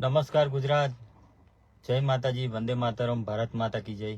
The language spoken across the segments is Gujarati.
નમસ્કાર ગુજરાત, જય માતાજી, વંદે માતરમ, ભારત માતા કી જય।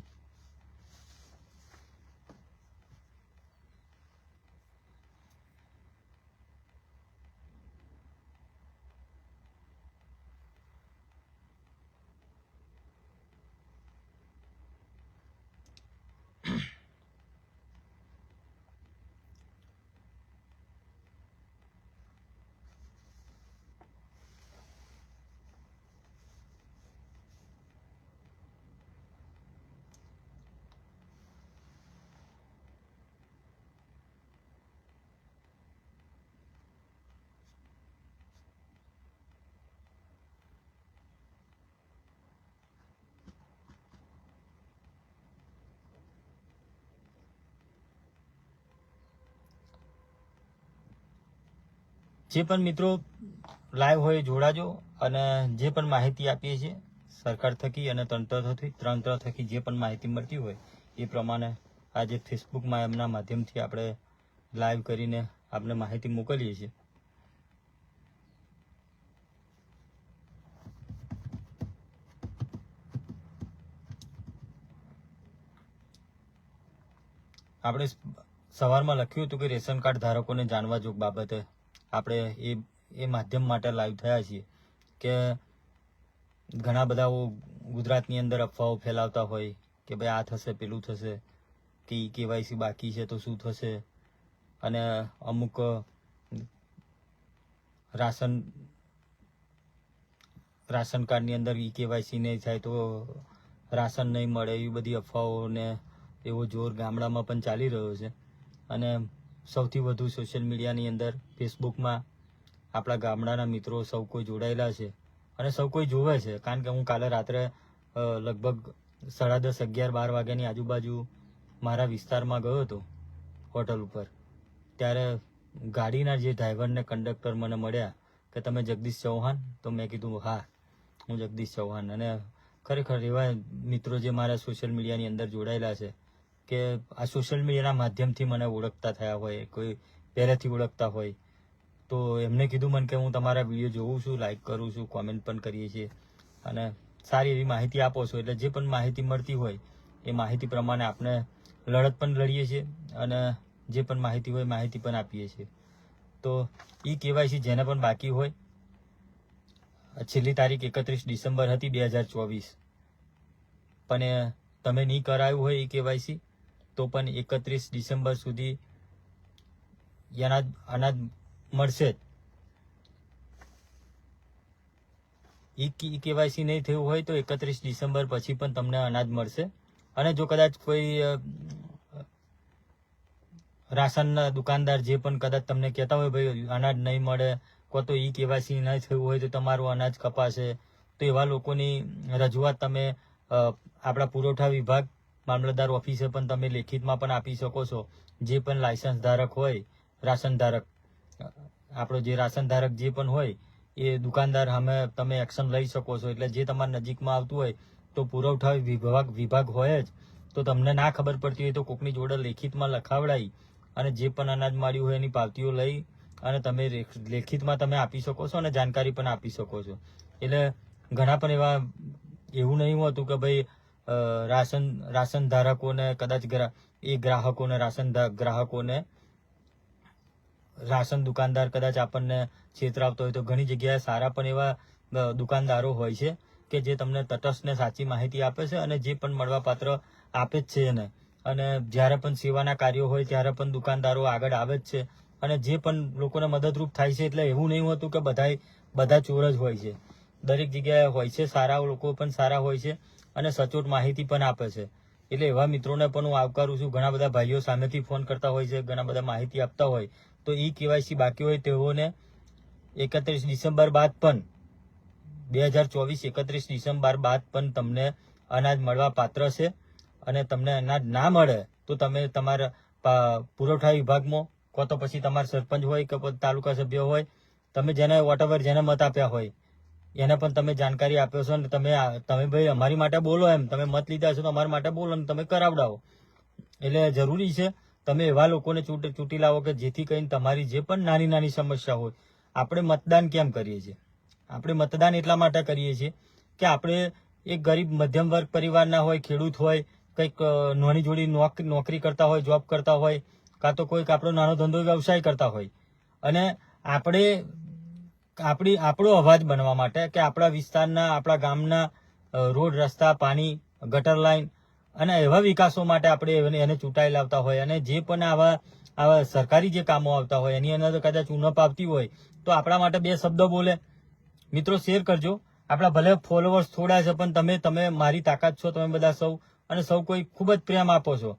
જે પણ મિત્રો લાઈવ હોય જોડાજો અને જે પણ માહિતી આપીએ છીએ સરકાર થકી અને તંત્ર થકી જે પણ માહિતી મળતી હોય એ પ્રમાણે આજે ફેસબુકમાં એમના માધ્યમથી આપણે લાઈવ કરીને આપણે માહિતી મોકલીએ છીએ। આપણે સવારમાં લખ્યું હતું કે રેશન કાર્ડ ધારકોને જાણવા જોગ બાબતે આપણે એ માધ્યમ માટે લાઈવ થયા છીએ કે ઘણા બધા ગુજરાતની અંદર અફવાઓ ફેલાવતા હોય કે ભાઈ આ થશે પેલું થશે કે કેવાયસી બાકી છે તો શું થશે અને અમુક રાશન કાર્ડની અંદર કેવાયસી નહીં થાય તો રાશન નહીં મળે, એવી બધી અફવાઓને એવો જોર ગામડામાં પણ ચાલી રહ્યો છે। અને સૌથી વધુ સોશિયલ મીડિયાની અંદર ફેસબુકમાં આપણા ગામડાના મિત્રો સૌ કોઈ જોડાયેલા છે અને સૌ કોઈ જોવે છે। કારણ કે હું કાલે રાત્રે લગભગ 10:30, 11, 12 વાગ્યાની આજુબાજુ મારા વિસ્તારમાં ગયો હતો હોટલ ઉપર, ત્યારે ગાડીના જે ડ્રાઈવરને કંડક્ટર મને મળ્યા કે તમે જગદીશ ચૌહાણ? તો મેં કીધું હા હું જગદીશ ચૌહાણ। અને ખરેખર એવા મિત્રો જે મારા સોશિયલ મીડિયાની અંદર જોડાયેલા છે કે આ સોશિયલ મીડિયાના માધ્યમથી મને ઓળખતા થયા હોય, કોઈ પહેલેથી ઓળખતા હોય, તો એમને કીધું મને કે હું તમારા વિડીયો જોઉં છું, લાઈક કરું છું, કોમેન્ટ પણ કરીએ છીએ અને સારી એવી માહિતી આપો છો। એટલે જે પણ માહિતી મળતી હોય એ માહિતી પ્રમાણે આપણે લડત પણ લડીએ છીએ અને જે પણ માહિતી હોય માહિતી પણ આપીએ છીએ। તો કેવાયસી જેને પણ બાકી હોય, છેલ્લી તારીખ 31 ડિસેમ્બર હતી 2024, પણ તમે નહીં કરાયું હોય કેવાયસી તો પણ 31 ડિસેમ્બર સુધી અનાજ મળશે જ। કેવાયસી નહીં થયું હોય તો 31 ડિસેમ્બર પછી પણ તમને અનાજ મળશે। અને જો કદાચ કોઈ રાશનના દુકાનદાર જે પણ કદાચ તમને કહેતા હોય ભાઈ અનાજ નહીં મળે કો તો કેવાયસી નહીં થયું હોય તો તમારું અનાજ કપાશે, તો એવા લોકોની રજૂઆત તમે આપણા પુરવઠા વિભાગ મામલતદાર ઓફિસે પણ તમે લેખિતમાં પણ આપી શકો છો। જે પણ લાયસન્સ ધારક હોય, રાશન ધારક, આપણો જે રાશન ધારક જે પણ હોય એ દુકાનદાર સામે તમે એક્શન લઈ શકો છો। એટલે જે તમારા નજીકમાં આવતું હોય તો પુરવઠા વિભાગ હોય જ, તો તમને ના ખબર પડતી હોય તો કોકની જોડે લેખિતમાં લખાવડાવી અને જે પણ અનાજ મળ્યું હોય એની પાવતીઓ લઈ અને તમે લેખિતમાં તમે આપી શકો છો અને જાણકારી પણ આપી શકો છો। એટલે ઘણા પણ એવું નહીં હોતું કે ભાઈ રાશન ધારકોને કદાચ રાશન દુકાનદાર કદાચ આપણને છેતરાવતો હોય તો ઘણી જગ્યાએ સારા પણ એવા દુકાનદારો હોય છે કે જે તમને તટસ્થ ને સાચી માહિતી આપે છે અને જે પણ મળવાપાત્ર આપે જ છે એને। અને જ્યારે પણ સેવાના કાર્યો હોય ત્યારે પણ દુકાનદારો આગળ આવે જ છે અને જે પણ લોકોને મદદરૂપ થાય છે। એટલે એવું નહીં હોતું કે બધા ચોર જ હોય છે, દરેક જગ્યાએ હોય છે, સારા લોકો પણ સારા હોય છે અને સચોટ માહિતી પણ આપે છે। એટલે એવા મિત્રોને પણ હું આવકારું છું। ઘણા બધા ભાઈઓ સામેથી ફોન કરતા હોય છે, ઘણા બધા માહિતી આપતા હોય, તો કેવાયસી બાકી હોય તેઓને 31 ડિસેમ્બર બાદ પણ 2024 31 ડિસેમ્બર બાદ પણ તમને અનાજ મળવા પાત્ર છે। અને તમને અનાજ ના મળે તો તમે તમારા પુરવઠા વિભાગમાં કો તો પછી તમારા સરપંચ હોય કે તાલુકા સભ્ય હોય, તમે જેને વોટએવર જેને મત આપ્યા હોય એને પણ તમે જાણકારી આપ્યો છો અને તમે ભાઈ અમારી માટે બોલો, એમ તમે મત લીધા છો તો અમારા માટે બોલો અને તમે કરાવડાવો। એટલે જરૂરી છે તમે એવા લોકોને ચૂંટી લાવો કે જેથી કરીને તમારી જે પણ નાની સમસ્યા હોય, આપણે મતદાન કેમ કરીએ છીએ? આપણે મતદાન એટલા માટે કરીએ છીએ કે આપણે એક ગરીબ મધ્યમ વર્ગ પરિવારના હોય, ખેડૂત હોય, કંઈક નાની જોડી નોકરી કરતા હોય, જોબ કરતા હોય, કાં તો કોઈક આપણો નાનો ધંધો વ્યવસાય કરતા હોય, અને આપણે આપણો અવાજ બનવા માટે કે આપણા વિસ્તારના, આપણા ગામના રોડ, રસ્તા, પાણી, ગટર લાઈન અને એવા વિકાસો માટે આપણે એને ચૂંટાઈ લાવતા હોય, અને જે પણ આવા સરકારી જે કામો આવતા હોય એની અંદર કદાચ ઉણપ આવતી હોય તો આપણા માટે 2 શબ્દો બોલે. મિત્રો, શેર કરજો. આપણા ભલે ફોલોવર્સ થોડા છે, પણ તમે મારી તાકાત છો, તમે બધા સૌ કોઈ ખૂબ જ પ્રેમ આપો છો,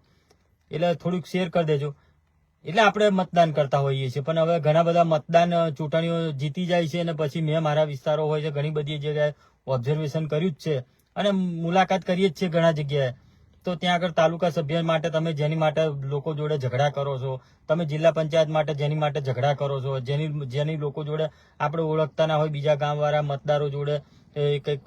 એટલે થોડુંક શેર કરી દેજો. એટલે આપણે મતદાન કરતા હોઈએ છીએ. પણ હવે ઘણા બધા મતદાન ચૂંટણીઓ જીતી જાય છે, અને પછી મેં મારા વિસ્તારો હોય છે, ઘણી બધી જગ્યાએ ઓબ્ઝર્વેશન કર્યું જ છે અને મુલાકાત કરીએ જ છે ઘણા જગ્યાએ. તો ત્યાં આગળ તાલુકા સભ્ય માટે તમે જેની માટે લોકો જોડે ઝઘડા કરો છો, તમે જિલ્લા પંચાયત માટે જેની માટે ઝઘડા કરો છો, જેની લોકો જોડે આપણે ઓળખતા ના હોય, બીજા ગામવાળા મતદારો જોડે કંઈક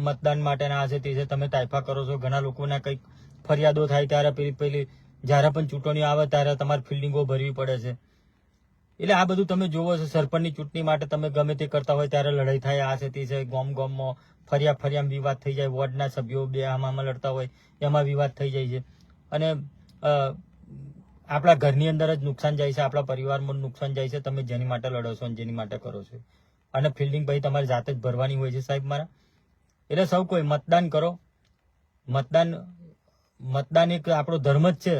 મતદાન માટેના આ છે તે છે, તમે તાઇફા કરો છો. ઘણા લોકોના કંઈક ફરિયાદો થાય ત્યારે પેલી જ્યારે પણ ચૂંટણીઓ આવે ત્યારે તમારે ફિલ્ડિંગો ભરવી પડે છે. એટલે આ બધું તમે જોવો છો. સરપંચની ચૂંટણી માટે તમે ગમે તે કરતા હોય ત્યારે લડાઈ થાય, આ છે તે છે, ગામમાં ફરિયામ વિવાદ થઈ જાય, વોર્ડના સભ્યો બે આમાં લડતા હોય એમાં વિવાદ થઈ જાય છે, અને આપણા ઘરની અંદર જ નુકસાન જાય છે, આપણા પરિવારમાં નુકસાન જાય છે. તમે જેની માટે લડો છો અને જેની માટે કરો છો, અને ફિલ્ડિંગ ભાઈ તમારે જાતે જ ભરવાની હોય છે સાહેબ મારા. એટલે સૌ કોઈ મતદાન કરો. મતદાન એક આપણો ધર્મ જ છે,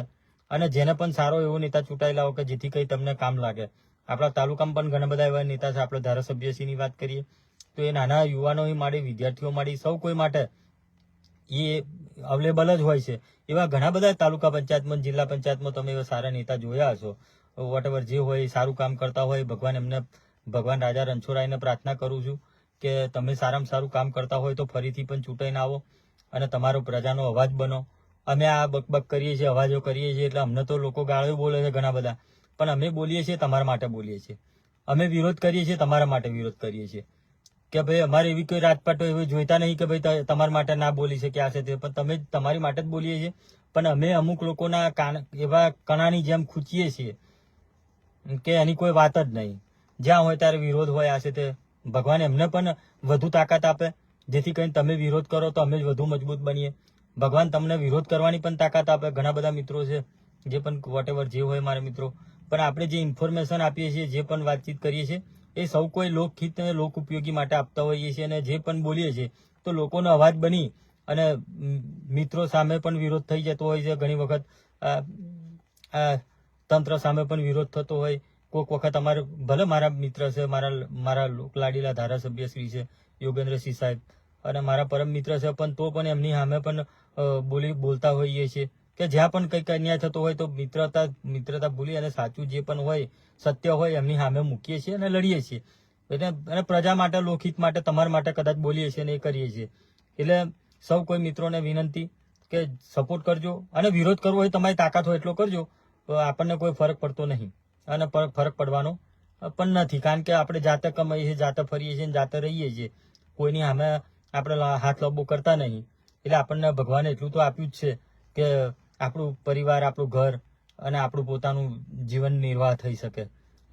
અને જેને પણ સારો એવો નેતા ચૂંટાઈ લાવો કે જેથી કંઈ તમને કામ લાગે. આપણા તાલુકામાં પણ ઘણા બધા એવા નેતા છે. આપણે ધારાસભ્યશ્રીની વાત કરીએ તો એ નાના યુવાનો માટે, વિદ્યાર્થીઓ માટે, સૌ કોઈ માટે એ અવેલેબલ જ હોય છે. એવા ઘણા બધા તાલુકા પંચાયતમાં, જિલ્લા પંચાયતમાં તમે એવા સારા નેતા જોયા હશો. વોટેવર જે હોય સારું કામ કરતા હોય. ભગવાન રાજા રણછોડરાયને પ્રાર્થના કરું છું કે તમે સારામાં સારું કામ કરતા હોય તો ફરીથી પણ ચૂંટાઈને આવો અને તમારો પ્રજાનો અવાજ બનો. અમે આ બકબક કરીએ છીએ, અવાજો કરીએ છીએ, એટલે અમને તો લોકો ગાળો બોલે છે ઘણા બધા, પણ અમે બોલીએ છીએ તમારા માટે બોલીએ છીએ. અમે વિરોધ કરીએ છીએ તમારા માટે વિરોધ કરીએ છીએ, કે ભાઈ અમારે એવી કોઈ રાજપાટો એવી જોઈતા નહીં કે ભાઈ તમારા માટે ના બોલી શકે, આ છે તે, પણ તમે તમારી માટે જ બોલીએ છીએ. પણ અમે અમુક લોકોના એવા કણાની જેમ ખૂંચીએ છીએ કે એની કોઈ વાત જ નહીં. જ્યાં હોય ત્યારે વિરોધ હોય, આ છે તે. ભગવાન એમને પણ વધુ તાકાત આપે, જેથી કરીને તમે વિરોધ કરો તો અમે જ વધુ મજબૂત બનીએ. ભગવાન તમને વિરોધ કરવાની પણ તાકાત આપે. ઘણા બધા મિત્રો છે જે પણ વોટેવર જે હોય મારા મિત્રો, પણ આપણે જે ઇન્ફોર્મેશન આપીએ છીએ, જે પણ વાતચીત કરીએ છીએ, એ સૌ કોઈ લોકહિત અને લોક ઉપયોગી માટે આપતા હોઈએ છીએ, અને જે પણ બોલીએ છીએ તો લોકોનો અવાજ બની અને મિત્રો સામે પણ વિરોધ થઈ જતો હોય છે. ઘણી વખત તંત્ર સામે પણ વિરોધ થતો હોય. કોઈક વખત અમારે ભલે મારા મિત્ર છે, મારા લોકલાડીલા ધારાસભ્ય શ્રી છે યોગેન્દ્રસિંહ સાહેબ, અને મારા પરમ મિત્ર છે, પણ તો પણ એમની સામે પણ બોલતા હોઈએ છીએ કે જ્યાં પણ કંઈક અન્યાય થતો હોય તો મિત્રતા ભૂલી અને સાચું જે પણ હોય, સત્ય હોય, એમની સામે મૂકીએ છીએ અને લડીએ છીએ. અને પ્રજા માટે, લોકહિત માટે, તમારા માટે કદાચ બોલીએ છીએ અને એ કરીએ છીએ. એટલે સૌ કોઈ મિત્રોને વિનંતી કે સપોર્ટ કરજો, અને વિરોધ કરવો હોય તમારી તાકાત હોય એટલો કરજો. આપણને કોઈ ફરક પડતો નહીં, અને ફરક પડવાનો પણ નથી, કારણ કે આપણે જાતે કમાઈએ છીએ, જાતે ફરીએ છીએ, જાતે રહીએ છીએ. કોઈની સામે આપણે હાથ લાંબો કરતા નહીં. એટલે આપણને ભગવાને એટલું તો આપ્યું જ છે કે આપણું પરિવાર, આપણું ઘર અને આપણું પોતાનું જીવન નિર્વાહ થઈ શકે.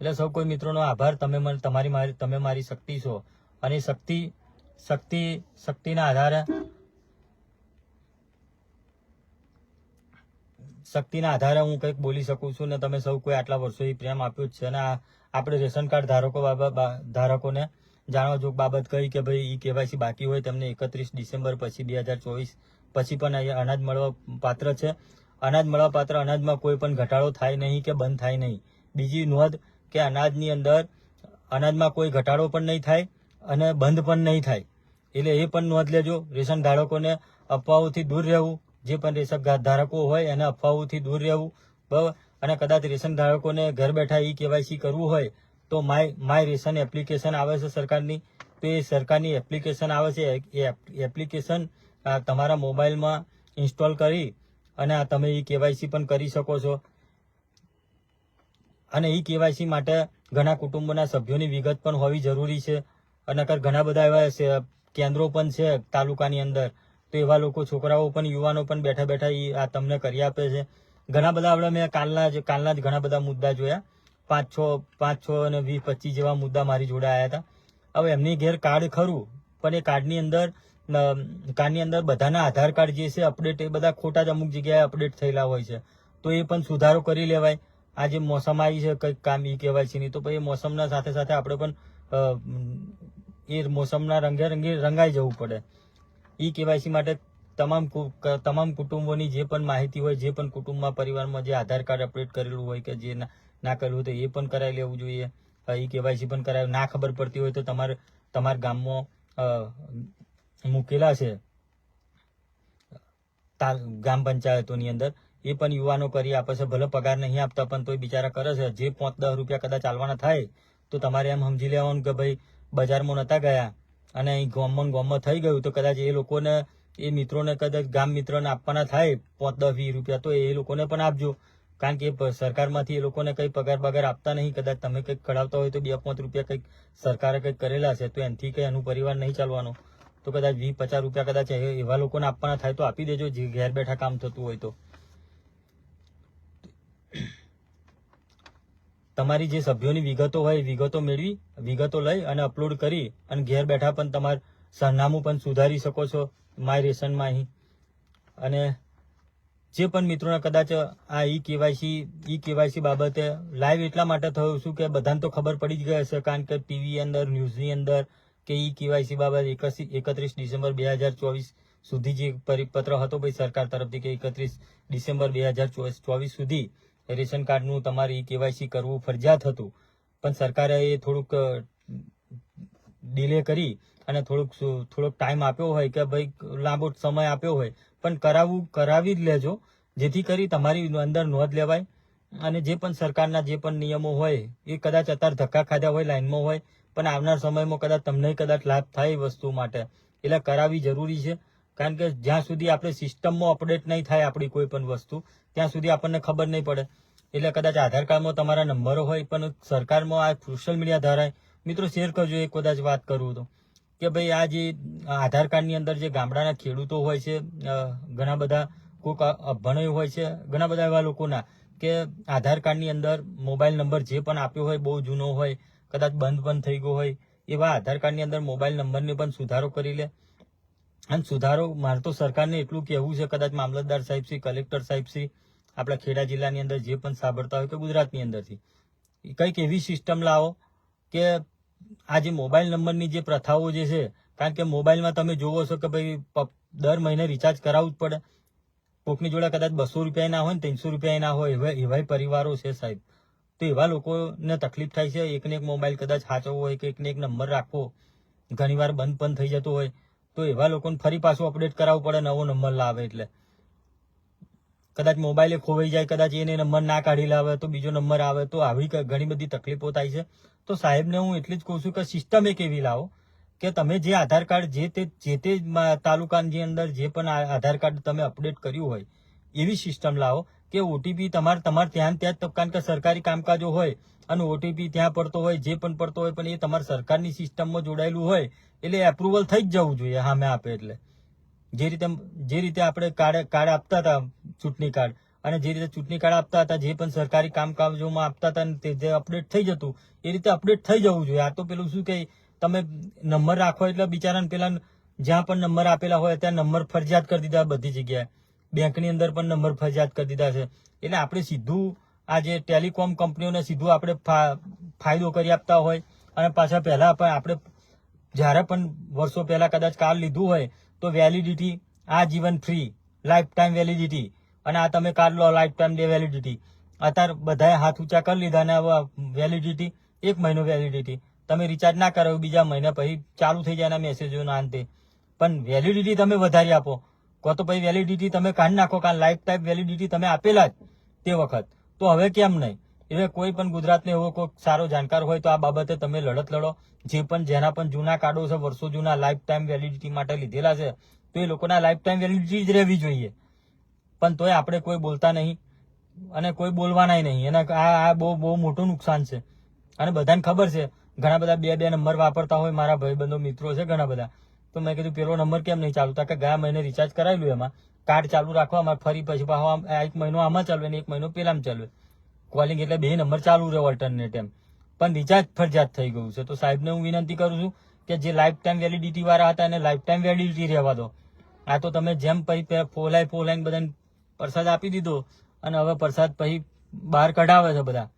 એટલે સૌ કોઈ મિત્રોનો આભાર. તમે મારી શક્તિ છો, અને શક્તિના આધારે હું કંઈક બોલી શકું છું, ને તમે સૌ કોઈ આટલા વર્ષોથી પ્રેમ આપ્યો જ છે. અને આપણે રેશન કાર્ડ ધારકોને જાણવા જોગ બાબત કહી કે ભાઈ ઈ કેવાયસી બાકી હોય તેમને 31 ડિસેમ્બર પછી 2024 પછી પણ અનાજ મળવા પાત્ર છે. અનાજ મળવા પાત્ર અનાજમાં કોઈ પણ ઘટાડો થાય નહીં કે બંધ થાય નહીં. બીજી નોંધ કે અનાજની અંદર અનાજમાં કોઈ ઘટાડો પણ નહીં થાય અને બંધ પણ નહીં થાય. એટલે એ પણ નોંધ લેજો. રેશન ધારકોને અફવાઓથી દૂર રહેવું. જે પણ રેશન ધારકો હોય એને અફવાઓથી દૂર રહેવું, બરાબર. અને કદાચ રેશન ધારકોને ઘર બેઠા ઈ કેવાયસી કરવું હોય તો માય રેશન એપ્લિકેશન આવે છે સરકારની, તો એ સરકારની એપ્લિકેશન આવે છે, એ એપ્લિકેશન તમારા મોબાઈલમાં ઇન્સ્ટોલ કરી અને તમે ઈ કેવાયસી પણ કરી શકો છો. અને ઈ કેવાયસી માટે ઘણા કુટુંબોના સભ્યોની વિગત પણ હોવી જરૂરી છે. અને ઘણા બધા એવા કેન્દ્રો પણ છે તાલુકાની અંદર, તો એવા લોકો, છોકરાઓ પણ, યુવાનો પણ બેઠા બેઠા તમને કરી આપે છે. ઘણા બધા આપણે મેં કાલના જ ઘણા બધા મુદ્દા જોયા. 5, 6 અને 20, 25 જેવા મુદ્દા મારી જોડે આવ્યા હતા. હવે એમની ઘેર કાર્ડ ખરું, પણ એ કાર્ડની અંદર બધાના આધાર કાર્ડ જે છે અપડેટ એ બધા ખોટા જ અમુક જગ્યાએ અપડેટ થયેલા હોય છે. તો એ પણ સુધારો કરી લેવાય. આ જે મોસમ આવી છે કંઈક કામ ઈ કેવાયસી ની, તો પછી મોસમના સાથે સાથે આપણે પણ એ મોસમના રંગે રંગાઈ જવું પડે. ઈ કેવાયસી માટે તમામ કુટુંબોની જે પણ માહિતી હોય, જે પણ કુટુંબમાં પરિવારમાં જે આધાર કાર્ડ અપડેટ કરેલું હોય કે જે ના કરેલું હોય તો એ પણ કરાવી લેવું જોઈએ. ઈ કેવાયસી પણ કરાવી, ના ખબર પડતી હોય તો તમારા ગામમાં મૂકેલા છે ગામ પંચાયતોની અંદર, એ પણ યુવાનો કરી આપે છે. ભલે પગાર નહીં આપતા પણ તોય બિચારા કરે છે. જે 5-10 રૂપિયા કદાચ ચાલવાના થાય તો તમારે એમ સમજી લેવાનું કે ભાઈ બજારમાં નતા ગયા અને અહીં ગામમાં થઈ ગયું, તો કદાચ એ લોકોને, એ મિત્રોને, કદાચ ગામ મિત્રોને આપવાના થાય 5-10-20 રૂપિયા, તો એ લોકોને પણ આપજો. કારણ કે સરકારમાંથી એ લોકોને કંઈ પગાર આપતા નહીં. કદાચ તમે કંઈક કઢાવતા હોય તો 2-5 રૂપિયા કંઈક સરકારે કંઈક કરેલા છે, તો એનાથી કંઈ એનું પરિવાર નહીં ચાલવાનો. તો કદાચ 20-50 રૂપિયા કદાચ એવા લોકોને આપવાના થાય તો આપી દેજો, જે ઘેર બેઠા કામ થતું હોય તો. તમારી જે સભ્યોની વિગતો હોય, વિગતો લઈ અને અપલોડ કરી અને ઘેર બેઠા પણ તમારું સરનામું પણ સુધારી શકો છો માય રેશનમાં અહીં. અને જે પણ મિત્રોને કદાચ આ ઈ કેવાયસી બાબતે લાઈવ એટલા માટે થયું છું કે બધાને તો ખબર પડી જ ગઈ હશે, કારણ કે ટીવી અંદર, ન્યૂઝની અંદર કે ઈ કેવાયસી બાબત 31 ડિસેમ્બર 2024 સુધી જે પરિપત્ર હતો ભાઈ સરકાર તરફથી કે 31 ડિસેમ્બર 2024 સુધી રેશન કાર્ડનું તમારે ઈ કેવાયસી કરવું ફરજિયાત હતું. પણ સરકારે એ થોડુંક ડિલે કરી અને થોડોક ટાઈમ આપ્યો હોય કે ભાઈ લાંબો સમય આપ્યો હોય, પણ કરાવી જ લેજો, જેથી કરી તમારી અંદર નોંધ લેવાય. અને જે પણ સરકારના જે પણ નિયમો હોય એ કદાચ અત્યારે ધક્કા ખાધા હોય, લાઈનમાં હોય, પણ આવનાર સમયમાં કદાચ તમને લાભ થાય એ વસ્તુ માટે, એટલે કરાવવી જરૂરી છે. કારણ કે જ્યાં સુધી આપણે સિસ્ટમમાં અપડેટ નહીં થાય આપણી કોઈ પણ વસ્તુ, ત્યાં સુધી આપણને ખબર નહીં પડે. એટલે કદાચ આધાર કાર્ડમાં તમારા નંબરો હોય, પણ સરકારમાં આ સોશિયલ મીડિયા દ્વારા મિત્રો શેર કરજો. એ કદાચ વાત કરું તો કે ભાઈ આ જે આધાર કાર્ડની અંદર જે ગામડાના ખેડૂતો હોય છે, ઘણા બધા કોઈક અભણ્યો હોય છે, ઘણા બધા એવા લોકોના કે આધાર કાર્ડની અંદર મોબાઈલ નંબર જે પણ આપ્યો હોય બહુ જૂનો હોય, કદાચ બંધ પણ થઈ ગયો હોય, એવા આધાર કાર્ડની અંદર મોબાઈલ નંબરને પણ સુધારો કરી લે. અને સુધારો મારે તો સરકારને એટલું કહેવું છે, કદાચ મામલતદાર સાહેબ શ્રી, કલેક્ટર સાહેબ શ્રી, આપણા ખેડા જિલ્લાની અંદર જે પણ સાંભળતા હોય કે ગુજરાતની અંદરથી કંઈક એવી સિસ્ટમ લાવો કે આ જે મોબાઈલ નંબરની જે પ્રથાઓ જે છે, કારણ કે મોબાઈલમાં તમે જોવો છો કે ભાઈ દર મહિને રિચાર્જ કરાવવું જ પડે. કોકની જોડે કદાચ 200 રૂપિયા ના હોય ને 300 રૂપિયા ના હોય, એવા પરિવારો છે સાહેબ. તો એવા લોકોને તકલીફ થાય છે. એકને એક મોબાઈલ કદાચ સાચવવો હોય કે એકને એક નંબર રાખવો, ઘણીવાર બંધ પણ થઈ જતો હોય, તો એવા લોકોને ફરી પાછું અપડેટ કરાવવું પડે, નવો નંબર લાવે. એટલે કદાચ મોબાઈલે ખોવાઈ જાય, કદાચ એને નંબર ના કાઢી લાવે તો બીજો નંબર આવે, તો આવી ઘણી બધી તકલીફો થાય છે. તો સાહેબને હું એટલી જ કહું છું કે સિસ્ટમ એક એવી લાવો કે તમે જે આધાર કાર્ડ જે તે તાલુકાની અંદર જે પણ આધાર કાર્ડ તમે અપડેટ કર્યું હોય એવી સિસ્ટમ લાવો કે ઓટીપી તમારે ત્યાં જ, કારણ કે સરકારી કામકાજો હોય અને ઓટીપી ત્યાં પડતો હોય, જે પણ પડતો હોય, પણ એ તમારી સરકારની સિસ્ટમમાં જોડાયેલું હોય એટલે એપ્રુવલ થઈ જ જવું જોઈએ સામે આપે. એટલે જે રીતે આપણે કાર્ડ આપતા હતા, ચૂંટણી કાર્ડ, અને જે રીતે ચૂંટણી કાર્ડ આપતા હતા, જે પણ સરકારી કામકાજોમાં આપતા હતા, તે જે અપડેટ થઈ જતું એ રીતે અપડેટ થઈ જવું જોઈએ. આ તો પેલું શું કે તમે નંબર રાખો એટલે બિચારાને પેલા જ્યાં પણ નંબર આપેલા હોય ત્યાં નંબર ફરજિયાત કરી દીધા, બધી જગ્યાએ બેંકની અંદર પણ નંબર ફરજિયાત કરી દીધા છે. એટલે આપણે સીધું આ જે ટેલિકોમ કંપનીઓને સીધું આપણે ફાયદો કરી આપતા હોય, અને પાછા પહેલા આપણે જ્યારે પણ વર્ષો પહેલા કદાચ કાર્ડ લીધું હોય તો વેલિડિટી આજીવન ફ્રી, લાઈફ ટાઈમ વેલિડિટી, અને આ તમે કાર્ડ લો લાઈફ ટાઈમ વેલિડિટી. અત્યારે બધાએ હાથ ઊંચા કરી લીધા ને હવે વેલિડિટી 1 મહિનો વેલિડિટી, તમે રિચાર્જ ના કરાવો બીજા મહિના પછી ચાલુ થઈ જાય મેસેજો ના અંતે, પણ વેલિડિટી તમે વધારી આપો, કહો તો પછી વેલિડિટી તમે કાઢી નાખો, કારણ લાઈફ ટાઈમ વેલિડિટી તમે આપેલા જ તે વખત, તો હવે કેમ નહીં? એટલે કોઈ પણ ગુજરાતને એવો કોઈ સારો જાણકાર હોય તો આ બાબતે તમે લડત લડો. જેના પણ જૂના કાર્ડો છે, વર્ષો જૂના લાઈફ ટાઈમ વેલિડિટી માટે લીધેલા છે, તો એ લોકોના લાઈફ ટાઈમ વેલિડિટી જ રહેવી જોઈએ. પણ તોય આપણે કોઈ બોલતા નહીં અને કોઈ બોલવાના નહીં. એના આ બહુ મોટું નુકસાન છે. અને બધાને ખબર છે, ઘણા બધા 2 નંબર વાપરતા હોય, મારા ભાઈબંધો મિત્રો છે ઘણા બધા. તો મેં કીધું પેલો નંબર કેમ નહીં ચાલુ? કે ગયા મહિને રિચાર્જ કરાવેલું, એમાં કાર્ડ ચાલુ રાખવા, ફરી પછી 1 મહિનો આમાં ચાલવે ને 1 મહિનો પેલામાં ચાલવે. કોલિંગ એટલે 2 નંબર ચાલુ રહે ઓલ્ટરનેટ એમ. પણ રિચાર્જ ફરજિયાત થઈ ગયું છે. તો સાહેબને હું વિનંતી કરું છું કે જે લાઈફ ટાઈમ વેલિડિટી વાળા હતા એને લાઈફ ટાઈમ વેલિડિટી રહેવા દો. આ તો તમે જેમ પછી ફોલાઈને બધાને પ્રસાદ આપી દીધો અને હવે પ્રસાદ પછી બહાર કઢાવે છે બધા.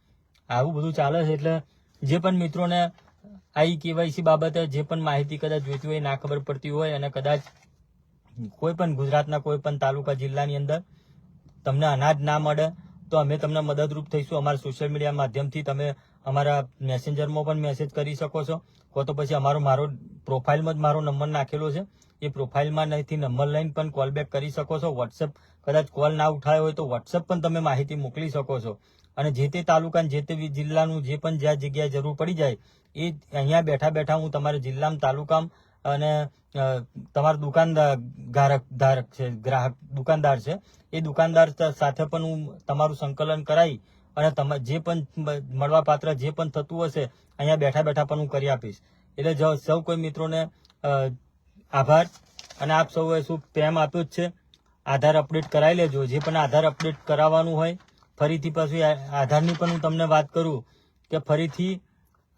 આવું બધું ચાલે છે. એટલે જે પણ મિત્રોને આ કેવાયસી બાબતે જે પણ માહિતી કદાચ જોઈતી હોય, ના ખબર પડતી હોય અને કદાચ કોઈ પણ ગુજરાતના કોઈ પણ તાલુકા જિલ્લાની અંદર તમને અનાજ ના મળે તો અમે તમને મદદરૂપ થઈશું. અમારા સોશિયલ મીડિયા માધ્યમથી તમે અમારા મેસેન્જરમાં પણ મેસેજ કરી શકો છો, તો પછી મારો પ્રોફાઇલમાં જ મારો નંબર નાખેલો છે. એ પ્રોફાઇલમાં નથી નંબર લઈને પણ કોલ બેક કરી શકો છો. વોટ્સએપ કદાચ કોલ ના ઉઠાયો હોય તો વોટ્સએપ પણ તમે માહિતી મોકલી શકો છો. અને જે તે તાલુકા જે તે જિલ્લાનું જે પણ જ્યાં જગ્યાએ જરૂર પડી જાય એ અહીંયા બેઠા બેઠા હું તમારા જિલ્લામાં તાલુકામાં અને તમારા દુકાનદાર છે, ગ્રાહક દુકાનદાર છે, એ દુકાનદાર સાથે પણ હું તમારું સંકલન કરાવી અને જે પણ મળવાપાત્ર જે પણ થતું હશે અહીંયા બેઠા બેઠા પણ હું કરી આપીશ. એટલે સૌ કોઈ મિત્રોને આભાર. અને આપ સૌએ શું પ્રેમ આપ્યો જ છે. આધાર અપડેટ કરાવી લેજો. જે પણ આધાર અપડેટ કરાવવાનું હોય, ફરીથી પાછું આધારની પણ હું તમને વાત કરું કે ફરીથી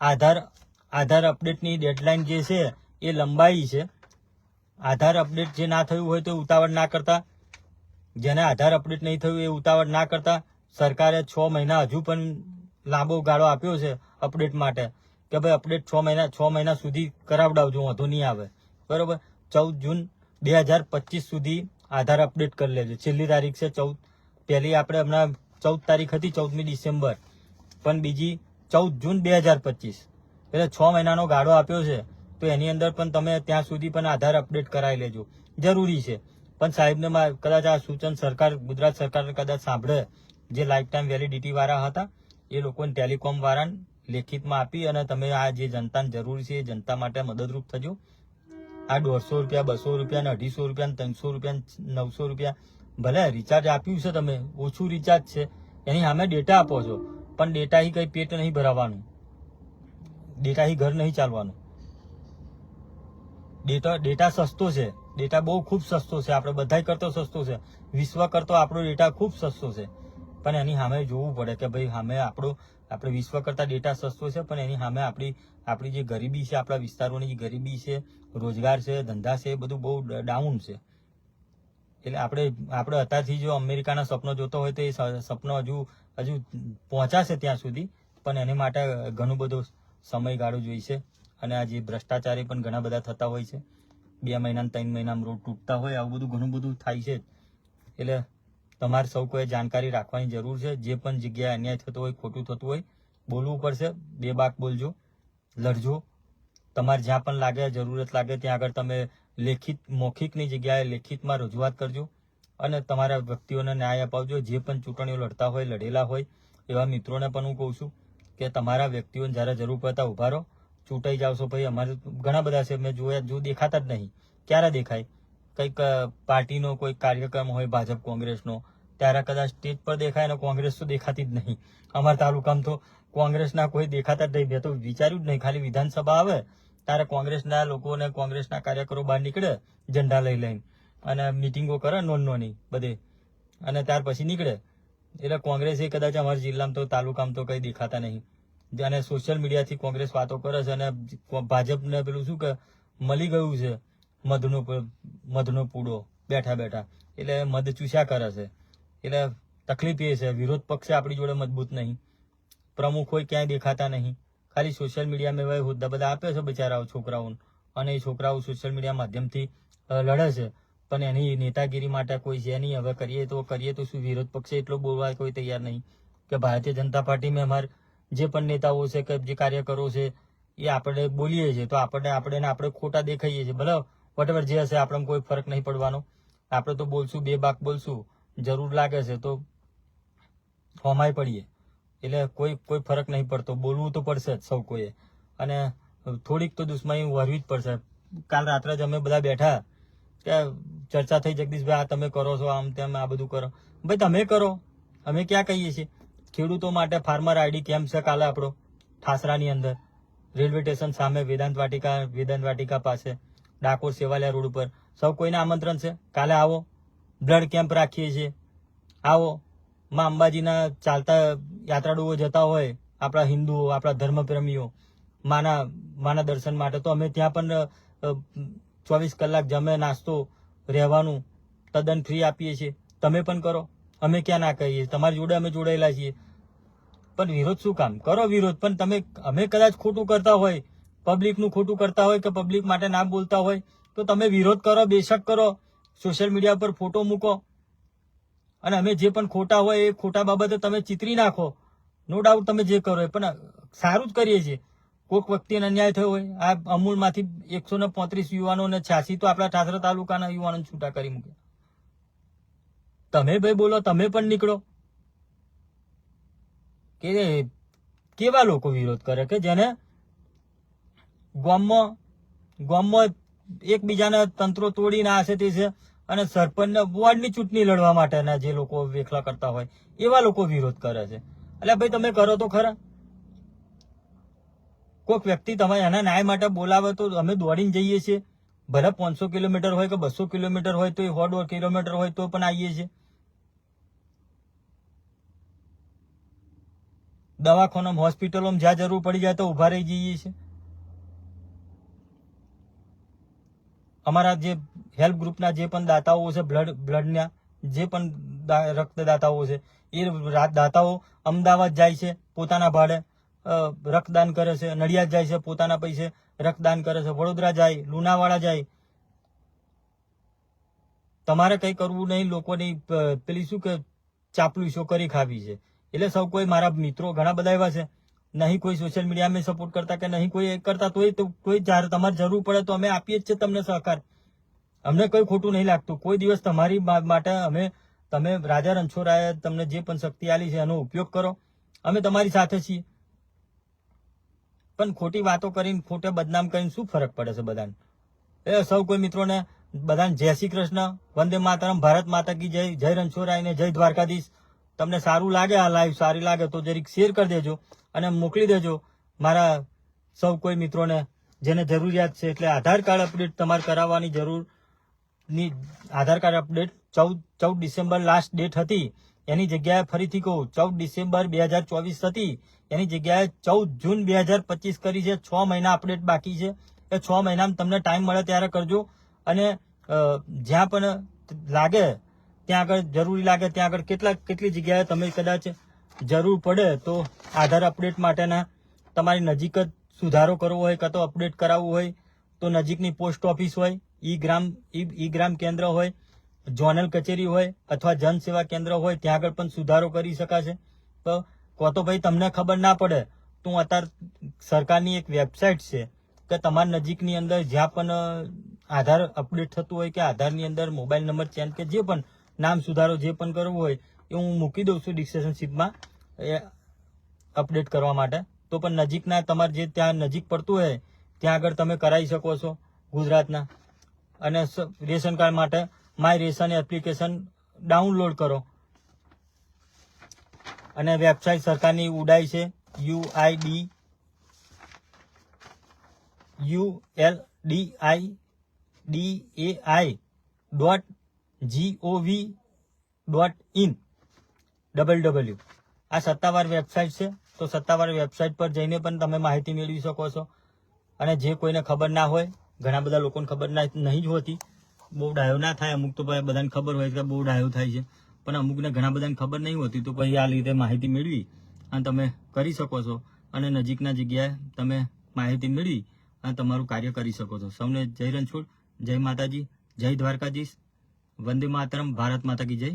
આધાર અપડેટની ડેડલાઇન જે છે એ લંબાઈ છે. આધાર અપડેટ જે ના થયું હોય તો ઉતાવળ ના કરતા. જેને આધાર અપડેટ નહીં થયું એ ઉતાવળ ના કરતા. સરકારે 6 મહિના હજુ પણ લાંબો ગાળો આપ્યો છે અપડેટ માટે કે ભાઈ અપડેટ 6 મહિના સુધી કરાવડાવજો, વાંધો નહીં આવે. બરોબર. 14 જૂન 2025 સુધી આધાર અપડેટ કરી લેજો. છેલ્લી તારીખ છે 14. પહેલી આપણે હમણાં 14 તારીખ હતી, 14મી ડિસેમ્બર, પણ બીજી 14 જૂન 2025. એટલે 6 મહિનાનો ગાળો આપ્યો છે. તો એની અંદર પણ તમે ત્યાં સુધી પણ આધાર અપડેટ કરાવી લેજો. જરૂરી છે. પણ સાહેબને કદાચ આ સૂચન ગુજરાત સરકાર કદાચ સાંભળે, જે લાઈફ ટાઈમ વેલિડિટી વાળા હતા એ લોકોને ટેલિકોમ વાળાને લેખિતમાં આપી અને તમે આ જે જનતાને જરૂર છે એ જનતા માટે મદદરૂપ થજો. આ 150 રૂપિયા, 200 રૂપિયા, 250 રૂપિયા, 300 રૂપિયા, 900 રૂપિયા ભલે રિચાર્જ આપ્યું છે, તમે ઓછું રિચાર્જ છે, એની સામે ડેટા આપો છો, પણ ડેટાથી કઈ પેટ નહીં ભરાવાનું, ડેટાથી ઘર નહીં ચાલવાનું. ડેટા સસ્તો છે. ડેટા બહુ ખૂબ સસ્તો છે. આપણે બધા કરતો સસ્તો છે. વિશ્વ કરતો આપણો ડેટા ખૂબ સસ્તો છે. પણ એની સામે જોવું પડે કે ભાઈ સામે આપણે વિશ્વ કરતા ડેટા સસ્તો છે, પણ એની સામે આપણી જે ગરીબી છે, આપણા વિસ્તારોની જે ગરીબી છે, રોજગાર છે, ધંધા છે, એ બધું બહુ ડાઉન છે. એટલે આપણે અત્યારથી જો અમેરિકાના સપનો જોતો હોય તો એ સપનો હજુ પહોંચાશે ત્યાં સુધી, પણ એને માટે ઘણું બધો સમયગાળો જોઈશે. અને આ જે ભ્રષ્ટાચારી પણ ઘણા બધા થતા હોય છે. 2 મહિના 3 મહિનામાં રોડ તૂટતા હોય, આવું બધું ઘણું બધું થાય છે. એટલે તમારે સૌ કોઈ જાણકારી રાખવાની જરૂર છે. જે પણ જગ્યાએ અન્યાય થતો હોય, ખોટું થતું હોય, બોલવું પડશે. બેબાક બોલજો, લડજો. તમારે જ્યાં પણ લાગે, જરૂરત લાગે ત્યાં આગળ તમે મૌખિકની જગ્યાએ લેખિતમાં રજૂઆત કરજો અને તમારા વ્યક્તિઓને ન્યાય અપાવજો. જે પણ ચૂંટણીઓ લડતા હોય, લડેલા હોય એવા મિત્રોને પણ હું કહું છું કે તમારા વ્યક્તિઓને જ્યારે જરૂર પડતા ઉભા રહો. ચૂંટાઈ જાવ છો ભાઈ. અમારે ઘણા બધા છે, મેં જોયા, દેખાતા જ નહીં. ક્યારે દેખાય? કંઈક પાર્ટીનો કોઈ કાર્યક્રમ હોય, ભાજપ કોંગ્રેસનો, ત્યારે કદાચ સ્ટેજ પર દેખાય ને કોંગ્રેસ તો દેખાતી જ નહીં. અમારા તાલુકામાં તો કોંગ્રેસના કોઈ દેખાતા જ નહીં. મેં તો વિચાર્યું જ નહીં. ખાલી વિધાનસભા આવે ત્યારે કોંગ્રેસના લોકો અને કોંગ્રેસના કાર્યકરો બહાર નીકળે ઝંડા લઈને અને મિટિંગો કરે નોની બધે, અને ત્યાર પછી નીકળે. એટલે કોંગ્રેસે કદાચ અમારા જિલ્લામાં તો તાલુકામાં તો કંઈ દેખાતા નહીં. અને સોશિયલ મીડિયાથી કોંગ્રેસ વાતો કરે છે અને ભાજપને પેલું શું કે મળી ગયું છે મધનો પૂડો બેઠા બેઠા, એટલે મધ ચૂસ્યા કરે છે. એટલે તકલીફ એ છે, વિરોધ પક્ષે આપણી જોડે મજબૂત નહીં, પ્રમુખ હોય ક્યાંય દેખાતા નહીં. ખાલી સોશિયલ મીડિયામાં એવા હોદ્દા બધા આપે છે બિચારાઓ છોકરાઓને, અને એ છોકરાઓ સોશિયલ મીડિયા માધ્યમથી લડે છે, પણ એની નેતાગીરી માટે કોઈ છે નહીં. હવે કરીએ તો શું? વિરોધ પક્ષે એટલો બોલવા કોઈ તૈયાર નહીં કે ભારતીય જનતા પાર્ટીમાં અમારે જે પણ નેતાઓ છે કે જે કાર્યકરો છે એ આપણે બોલીએ છીએ તો આપણે ખોટા દેખાઈએ છીએ. ભલે વોટેવર જે હશે આપણને કોઈ ફરક નહીં પડવાનો. આપણે તો બોલશું, બેબાક બોલશું, જરૂર લાગે છે તો ફોમાઈ પડીએ. એટલે કોઈ ફરક નહીં પડતો. બોલવું તો પડશે જ સૌ કોઈએ, અને થોડીક તો દુશ્મની વરવી જ પડશે. કાલ રાત્રે જ અમે બધા બેઠા કે ચર્ચા થઈ, જગદીશભાઈ આ તમે કરો છો, આમ તેમ આ બધું કરો. ભાઈ તમે કરો, અમે ક્યાં કહીએ છીએ? ખેડૂતો માટે ફાર્મર આઈડી કેમ્પ છે કાલે આપણો ઠાસરાની અંદર, રેલવે સ્ટેશન સામે, વેદાંત વાટિકા પાસે, ડાકોર સેવાલિયા રોડ ઉપર. સૌ કોઈને આમંત્રણ છે, કાલે આવો. બ્લડ કેમ્પ રાખીએ છીએ, આવો. માં અંબાજીના ચાલતા યાત્રાળુઓ જતા હોય આપણા હિન્દુઓ, આપણા ધર્મપ્રેમીઓ માના દર્શન માટે, તો અમે ત્યાં પણ 24 કલાક જમે, નાસ્તો, રહેવાનું તદ્દન ફ્રી આપીએ છીએ. તમે પણ કરો, અમે ક્યાં ના કહીએ, તમારી જોડે અમે જોડાયેલા છીએ. પણ વિરોધ શું કામ કરો? વિરોધ પણ અમે કદાચ ખોટું કરતા હોય, પબ્લિકનું ખોટું કરતા હોય કે પબ્લિક માટે ના બોલતા હોય, તો તમે વિરોધ કરો, બેશક કરો, સોશિયલ મીડિયા પર ફોટો મૂકો, અને અમે જે પણ ખોટા હોય એ ખોટા બાબતે તમે ચિતરી નાખો. નો ડાઉટ તમે જે કરો એ પણ સારું જ કરીએ છીએ. કોઈક વ્યક્તિને અન્યાય થયો હોય, આ અમૂલમાંથી 135 યુવાનોને 86 તો આપણા ઠાસરા તાલુકાના યુવાનોને છૂટા કરી મૂક્યા. તમે ભાઈ બોલો, તમે પણ નીકળો. કે કેવા લોકો વિરોધ કરે કે જેને ગામમાં એકબીજાના તંત્રો તોડીને આશે તે છે, અને સરપંચ વોર્ડની ચૂંટણી લડવા માટેના જે લોકો વેખલા કરતા હોય એવા લોકો વિરોધ કરે છે. એટલે ભાઈ તમે કરો તો ખરા. કોઈક વ્યક્તિ તમે એના ન્યાય માટે બોલાવે તો અમે દોડીને જઈએ છીએ. ભલે 500 કિલોમીટર હોય કે 200 કિલોમીટર હોય, તો 100 કિલોમીટર હોય તો પણ આવીએ છીએ. દવાખાનામાં, હોસ્પિટલોમાં જ્યાં જરૂર પડી જાય તો ઉભા રહી જઈએ છીએ. અમારા જે હેલ્પ ગ્રુપના જે પણ દાતાઓ છે, બ્લડના જે પણ રક્તદાતાઓ છે, એ દાતાઓ અમદાવાદ જાય છે, પોતાના ભાડે રક્તદાન કરે છે. નડિયાદ જાય છે, પોતાના પૈસે રક્તદાન કરે છે. વડોદરા જાય, લુણાવાડા જાય. તમારે કંઈ કરવું નહીં, લોકોની પેલી શું કે ચાપલુશો કરી ખાવી છે. એટલે સૌ કોઈ, મારા મિત્રો ઘણા બધા એવા છે, નહીં કોઈ સોશિયલ મીડિયામાં સપોર્ટ કરતા કે નહીં કોઈ કરતા, તોય જ્યારે તમારે જરૂર પડે તો અમે આપીએ જ છે તમને સહકાર. અમને કોઈ ખોટું નહીં લાગતું. કોઈ દિવસ તમારી માટે તમે રાજા રણછોડરાયે તમને જે પણ શક્તિ આલી છે એનો ઉપયોગ કરો. અમે તમારી સાથે છીએ. પણ ખોટી વાતો કરીને, ખોટે બદનામ કરીને શું ફરક પડે છે બધાને? એ સૌ કોઈ મિત્રોને બધાને જય શ્રી કૃષ્ણ, વંદે માતરમ, ભારત માતા કી જય, જય રણછોડરાયને જય દ્વારકાધીશ. તમને સારું લાગે, આ લાઈવ સારી લાગે તો જરીક શેર કરી દેજો અને મોકલી દેજો મારા સૌ કોઈ મિત્રોને જેને જરૂરિયાત છે. એટલે આધાર કાર્ડ અપડેટ તમારે કરાવવાની જરૂરની, Aadhaar card update 14 December last date હતી. એની જગ્યાએ ફરીથી કહું, 14 ડિસેમ્બર 2024 હતી, એની જગ્યાએ 14 જૂન 2025 કરી છે. 6 મહિના અપડેટ બાકી છે. એ 6 મહિનામાં તમને ટાઈમ મળે ત્યારે કરજો. અને જ્યાં પણ લાગે ત્યાં આગળ, જરૂરી લાગે ત્યાં આગળ, કેટલી જગ્યાએ તમે કદાચ જરૂર પડે તો આધાર અપડેટ માટેના તમારી નજીક જ સુધારો કરવો હોય કાં તો અપડેટ કરાવવું હોય તો નજીકની પોસ્ટ ઓફિસ હોય, ઈ ગ્રામ કેન્દ્ર હોય, ઝોનલ કચેરી હોય અથવા જન સેવા કેન્દ્ર હોય, ત્યાં આગળ પણ સુધારો કરી શકાશે. તો તો ભાઈ તમને ખબર ના પડે તો અત્યારે સરકારની એક વેબસાઇટ છે કે તમારી નજીકની અંદર જ્યાં પણ આધાર અપડેટ થતું હોય કે આધારની અંદર મોબાઈલ નંબર ચેન્જ કે જે પણ નામ સુધારો જે પણ કરવું હોય એ હું મૂકી દઉં છું ડિસ્ક્રિપ્શનમાં એ અપડેટ કરવા માટે. તો પણ નજીકના તમારે જે ત્યાં નજીક પડતું હોય ત્યાં આગળ તમે કરાવી શકો છો ગુજરાતના. અને રેશન કાર્ડ માટે માય રેશન એપ્લિકેશન ડાઉનલોડ કરો. અને વેબસાઇટ સરકારની ઉડાઈ છે UIDAI.gov.in www. આ સત્તાવાર વેબસાઇટ છે. તો સત્તાવાર વેબસાઇટ પર જઈને પણ તમે માહિતી મેળવી શકો છો. અને જે કોઈને ખબર ના હોય, ઘણા બધા લોકોને ખબર નહીં જ હોતી, બહુ ડાયો ના થાય. અમુક તો બધાને ખબર હોય કે બહુ ડાયો થાય છે, પણ અમુકને ઘણા બધાને ખબર નહીં હોતી. તો પછી આ લીધે માહિતી મેળવી અને તમે કરી શકો છો. અને નજીકના જગ્યાએ તમે માહિતી મેળવી અને તમારું કાર્ય કરી શકો છો. સૌને જય રણછોડ, જય માતાજી, જય દ્વારકાધીશ, વંદે માતરમ, ભારત માતા કી જય.